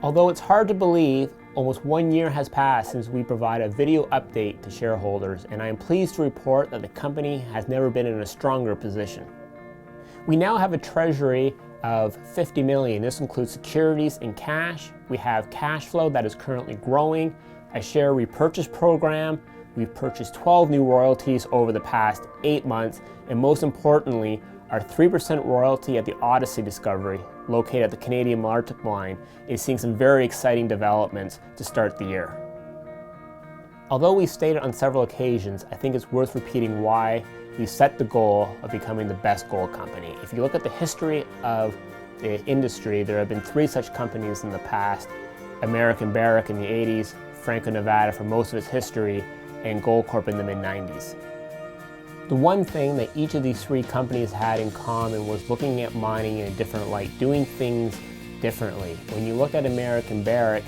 Although it's hard to believe, almost 1 year has passed since we provided a video update to shareholders, and I am pleased to report that the company has never been in a stronger position. We now have a treasury of $50 million. This includes securities and cash. We have cash flow that is currently growing, a share repurchase program. We've purchased 12 new royalties over the past 8 months, and most importantly, our 3% royalty at the Odyssey discovery, located at the Canadian Malartic mine, is seeing some very exciting developments to start the year. Although we've stated on several occasions, I think it's worth repeating why we set the goal of becoming the best gold company. If you look at the history of the industry, there have been 3 such companies in the past: American Barrick in the 80s, Franco-Nevada for most of its history, and Goldcorp in the mid-90s. The one thing that each of these 3 companies had in common was looking at mining in a different light, doing things differently. When you look at American Barrick,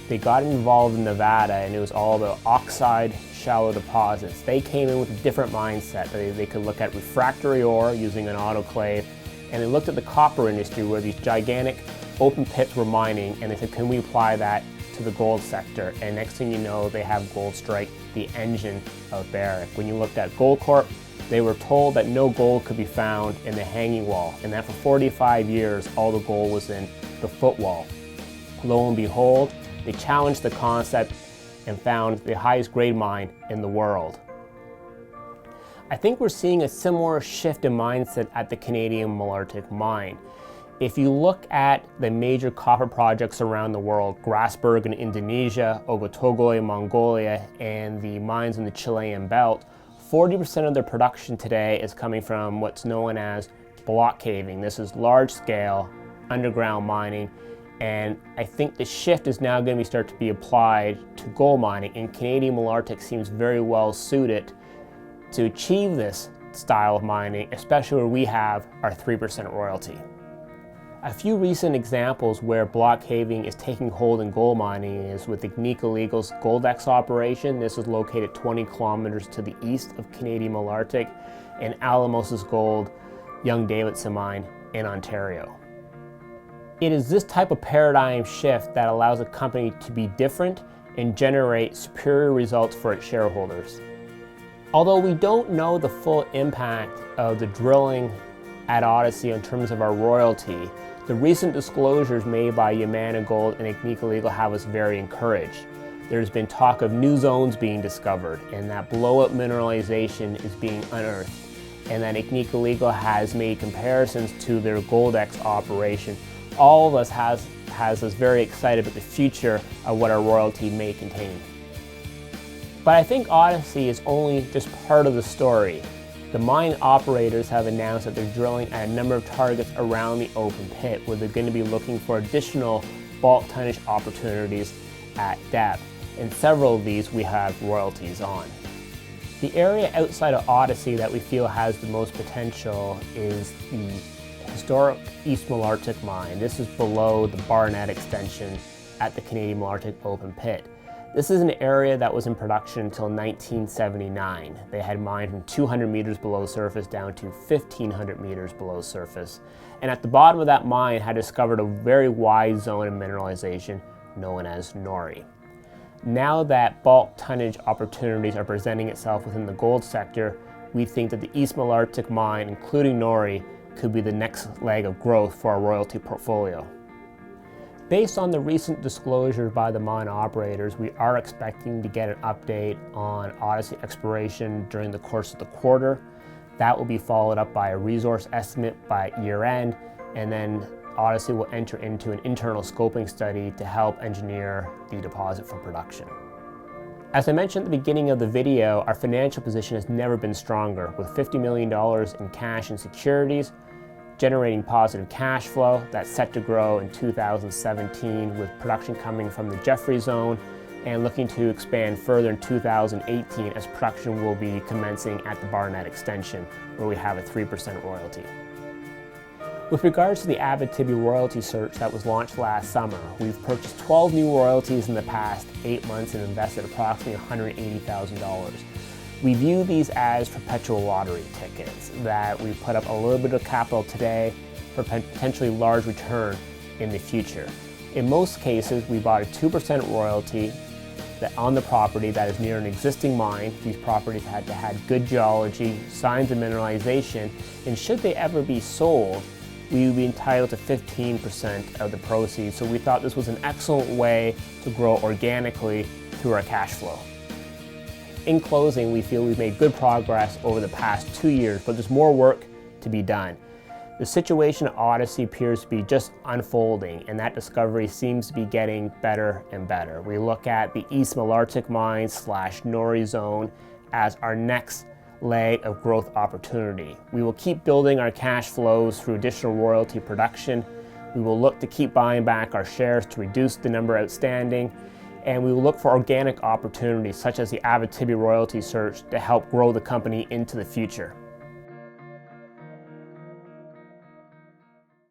they got involved in Nevada and it was all about oxide shallow deposits. They came in with a different mindset. They could look at refractory ore using an autoclave, and they looked at the copper industry where these gigantic open pits were mining, and they said, can we apply that to the gold sector? And next thing you know, they have Goldstrike, the engine of Barrick. When you looked at Goldcorp, they were told that no gold could be found in the hanging wall, and that for 45 years, all the gold was in the footwall. Lo and behold, they challenged the concept and found the highest grade mine in the world. I think we're seeing a similar shift in mindset at the Canadian Malartic mine. If you look at the major copper projects around the world, Grasberg in Indonesia, Ogotogo in Mongolia, and the mines in the Chilean belt, 40% of their production today is coming from what's known as block caving. This is large-scale underground mining, and I think the shift is now going to start to be applied to gold mining, and Canadian Malartic seems very well suited to achieve this style of mining, especially where we have our 3% royalty. A few recent examples where block caving is taking hold in gold mining is with Agnico Eagle's Goldex operation. This is located 20 kilometers to the east of Canadian Malartic, and Alamos Gold Young-Davidson mine in Ontario. It is this type of paradigm shift that allows a company to be different and generate superior results for its shareholders. Although we don't know the full impact of the drilling at Odyssey in terms of our royalty, the recent disclosures made by Yamana Gold and Agnico Eagle have us very encouraged. There's been talk of new zones being discovered, and that blow-up mineralization is being unearthed, and that Agnico Eagle has made comparisons to their Goldex operation. All of us has us very excited about the future of what our royalty may contain. But I think Odyssey is only just part of the story. The mine operators have announced that they're drilling at a number of targets around the open pit, where they're going to be looking for additional bulk tonnage opportunities at depth, and several of these we have royalties on. The area outside of Odyssey that we feel has the most potential is the historic East Malartic mine. This is below the Barnett extension at the Canadian Malartic open pit. This is an area that was in production until 1979. They had mined from 200 meters below surface down to 1,500 meters below surface. And at the bottom of that mine had discovered a very wide zone of mineralization known as Nori. Now that bulk tonnage opportunities are presenting itself within the gold sector, we think that the East Malartic mine, including Nori, could be the next leg of growth for our royalty portfolio. Based on the recent disclosures by the mine operators, we are expecting to get an update on Odyssey exploration during the course of the quarter. That will be followed up by a resource estimate by year-end, and then Odyssey will enter into an internal scoping study to help engineer the deposit for production. As I mentioned at the beginning of the video, our financial position has never been stronger, with $50 million in cash and securities, generating positive cash flow that's set to grow in 2017, with production coming from the Jeffrey Zone, and looking to expand further in 2018 as production will be commencing at the Barnett extension, where we have a 3% royalty. With regards to the Abitibi Royalty search that was launched last summer, we've purchased 12 new royalties in the past 8 months and invested approximately $180,000. We view these as perpetual lottery tickets that we put up a little bit of capital today for potentially large return in the future. In most cases, we bought a 2% royalty on the property that is near an existing mine. These properties had to have good geology, signs of mineralization, and should they ever be sold, we would be entitled to 15% of the proceeds. So we thought this was an excellent way to grow organically through our cash flow. In closing, we feel we've made good progress over the past 2 years, but there's more work to be done. The situation at Odyssey appears to be just unfolding, and that discovery seems to be getting better and better. We look at the East Malartic Mine / Nori Zone as our next leg of growth opportunity. We will keep building our cash flows through additional royalty production. We will look to keep buying back our shares to reduce the number outstanding, and we will look for organic opportunities such as the Abitibi Royalties search to help grow the company into the future.